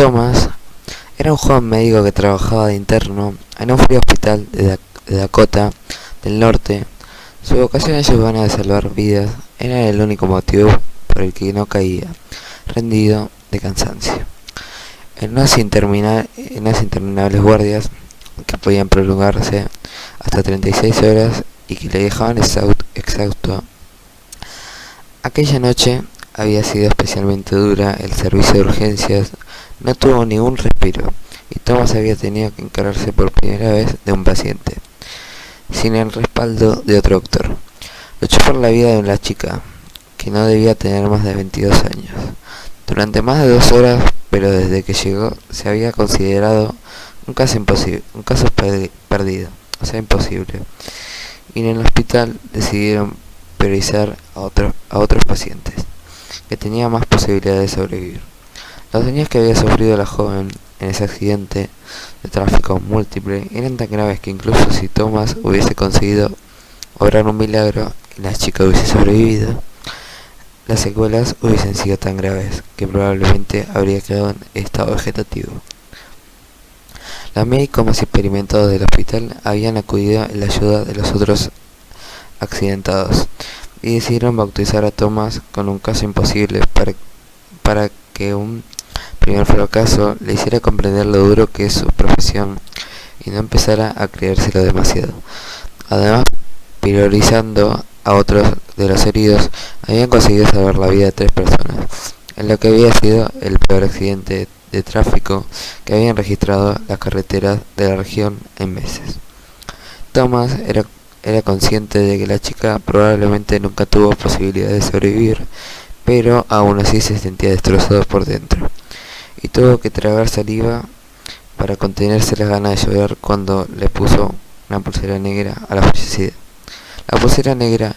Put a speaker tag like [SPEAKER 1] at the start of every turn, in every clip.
[SPEAKER 1] Thomas era un joven médico que trabajaba de interno en un frío hospital de Dakota del Norte. Su vocación y sus ganas de salvar vidas eran el único motivo por el que no caía, rendido de cansancio. En unas interminables guardias que podían prolongarse hasta 36 horas y que le dejaban exhausto. Aquella noche había sido especialmente dura. El servicio de urgencias no tuvo ningún respiro y Thomas había tenido que encargarse por primera vez de un paciente, sin el respaldo de otro doctor. Luchó por la vida de una chica que no debía tener más de 22 años. Durante más de 2 horas, pero desde que llegó se había considerado un caso perdido, o sea, imposible. Y en el hospital decidieron priorizar a otros pacientes que tenían más posibilidades de sobrevivir. Los daños que había sufrido la joven en ese accidente de tráfico múltiple eran tan graves que incluso si Thomas hubiese conseguido obrar un milagro y la chica hubiese sobrevivido, las secuelas hubiesen sido tan graves que probablemente habría quedado en estado vegetativo. Los médicos más experimentados del hospital habían acudido en la ayuda de los otros accidentados y decidieron bautizar a Thomas con un caso imposible para que un primer fracaso le hiciera comprender lo duro que es su profesión y no empezara a creérselo demasiado. Además, priorizando a otros de los heridos, habían conseguido salvar la vida de 3 personas, en lo que había sido el peor accidente de tráfico que habían registrado las carreteras de la región en meses. Thomas era consciente de que la chica probablemente nunca tuvo posibilidad de sobrevivir, pero aún así se sentía destrozado por dentro, y tuvo que tragar saliva para contenerse las ganas de llorar cuando le puso una pulsera negra a la fallecida. La pulsera negra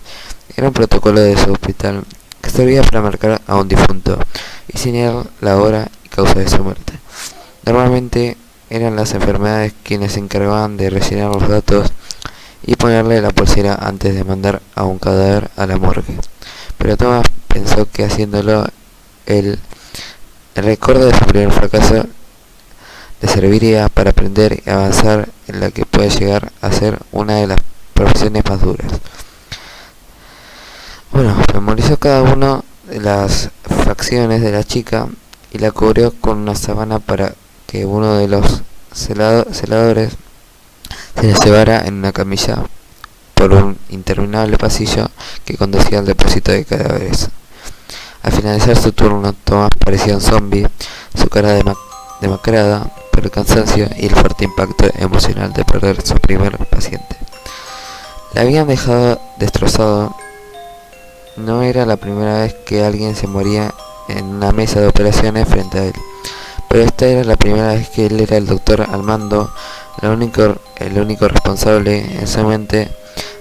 [SPEAKER 1] era un protocolo de su hospital que servía para marcar a un difunto y señalar la hora y causa de su muerte. Normalmente eran las enfermedades quienes se encargaban de rellenar los datos y ponerle la pulsera antes de mandar a un cadáver a la morgue. Pero Thomas pensó que haciéndolo el recuerdo de su primer fracaso le serviría para aprender y avanzar en la que puede llegar a ser una de las profesiones más duras. Bueno, memorizó cada una de las facciones de la chica y la cubrió con una sábana para que uno de los celadores se la llevara en una camilla por un interminable pasillo que conducía al depósito de cadáveres. Al finalizar su turno, Thomas parecía un zombie, su cara demacrada por el cansancio y el fuerte impacto emocional de perder su primer paciente. Le habían dejado destrozado. No era la primera vez que alguien se moría en una mesa de operaciones frente a él, pero esta era la primera vez que él era el doctor al mando, el único responsable. En su mente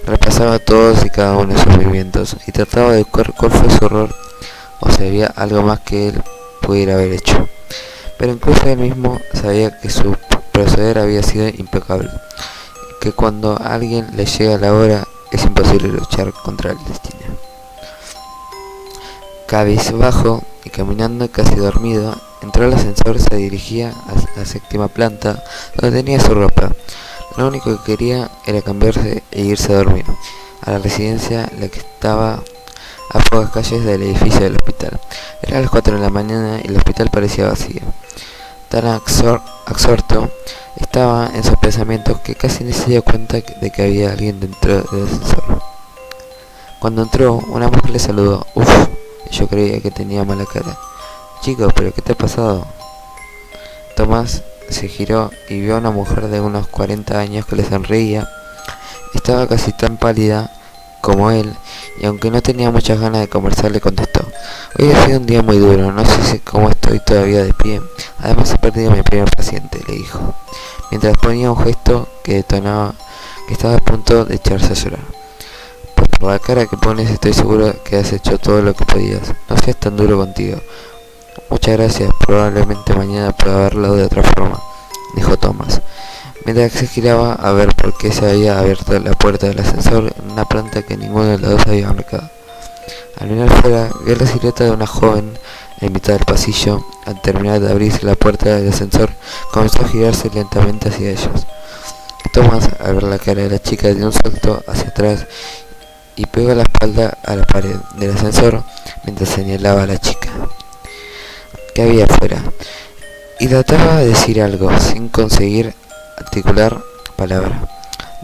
[SPEAKER 1] repasaba todos y cada uno de sus movimientos y trataba de buscar cuál fue su error o si había algo más que él pudiera haber hecho. Pero incluso él mismo sabía que su proceder había sido impecable, que cuando a alguien le llega la hora es imposible luchar contra el destino. Cabizbajo y caminando casi dormido, entró al ascensor. Se dirigía a la 7ª planta, donde tenía su ropa. Lo único que quería era cambiarse e irse a dormir a la residencia, la que estaba a pocas calles del edificio del hospital. Era las 4 de la mañana y el hospital parecía vacío. Tan absorto estaba en sus pensamientos que casi ni se dio cuenta de que había alguien dentro del ascensor. Cuando entró, una mujer le saludó. Uf, yo creía que tenía mala cara. Chico, ¿pero qué te ha pasado? Thomas se giró y vio a una mujer de unos 40 años que le sonreía. Estaba casi tan pálida como él, y aunque no tenía muchas ganas de conversar, le contestó: hoy ha sido un día muy duro, no sé cómo estoy todavía de pie. Además he perdido a mi primer paciente, le dijo, mientras ponía un gesto que detonaba que estaba a punto de echarse a llorar. Pues por la cara que pones estoy seguro que has hecho todo lo que podías. No seas tan duro contigo. Muchas gracias, probablemente mañana pueda verlo de otra forma, dijo Thomas, mientras se giraba a ver por qué se había abierto la puerta del ascensor en una planta que ninguno de los dos había marcado. Al mirar fuera, vio la silueta de una joven en mitad del pasillo. Al terminar de abrirse la puerta del ascensor, comenzó a girarse lentamente hacia ellos. Thomas, al ver la cara de la chica, dio un salto hacia atrás y pegó la espalda a la pared del ascensor mientras señalaba a la chica que había afuera y trataba de decir algo sin conseguir articular palabra.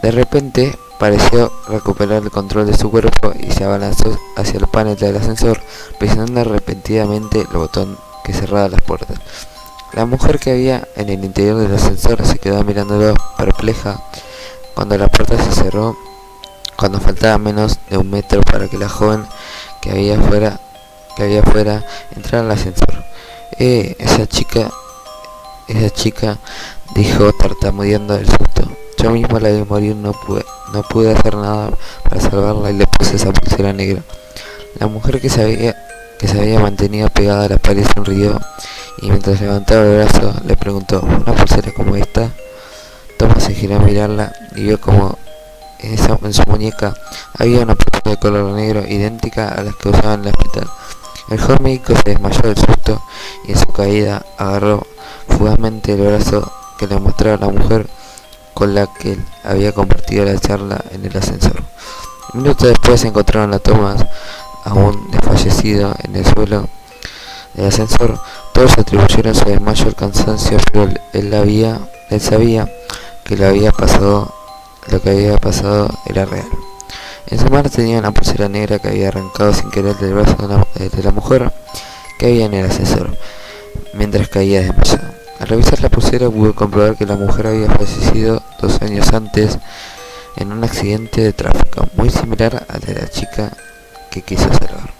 [SPEAKER 1] De repente pareció recuperar el control de su cuerpo y se abalanzó hacia el panel del ascensor, presionando repentinamente el botón que cerraba las puertas. La mujer que había en el interior del ascensor se quedó mirándolo perpleja cuando la puerta se cerró, cuando faltaba menos de 1 metro para que la joven que había afuera entrara al ascensor. Esa chica, dijo tartamudeando del susto. Yo mismo la vi morir, no pude hacer nada para salvarla y le puse esa pulsera negra. La mujer que se había mantenido pegada a la pared sonrió y mientras levantaba el brazo le preguntó: ¿una pulsera como esta? Thomas se giró a mirarla y vio como en su muñeca había una pulsera de color negro idéntica a las que usaban en el hospital. El joven médico se desmayó del susto y en su caída agarró fugazmente el brazo que le mostraba la mujer con la que había compartido la charla en el ascensor. Un minuto después encontraron a Thomas aún desfallecido en el suelo del ascensor. Todos atribuyeron su desmayo al cansancio, pero él sabía que lo que había pasado era real. En su mano tenía una pulsera negra que había arrancado sin querer del brazo de la mujer que había en el ascensor, mientras caía desmayado. Al revisar la pulsera pudo comprobar que la mujer había fallecido 2 años antes en un accidente de tráfico, muy similar al de la chica que quiso salvar.